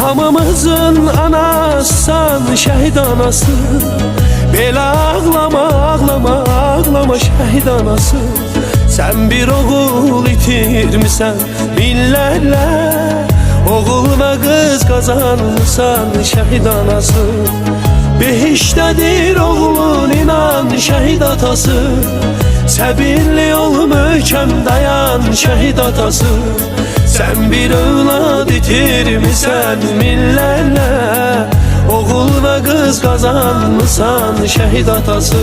Hamımızın anasan, şəhid anası. Belə ağlama, ağlama, ağlama şəhid anası. Sən bir oğul itirmisən minlərlə, oğul və qız qazanmısan şəhid anası. Behiştədir oğlun inan şəhid atası. Səbirli ol möhkəm dayan şəhid atası. Sən bir övlad itirmisən minlərlə, oğul və qız qazanmısan şəhid atası.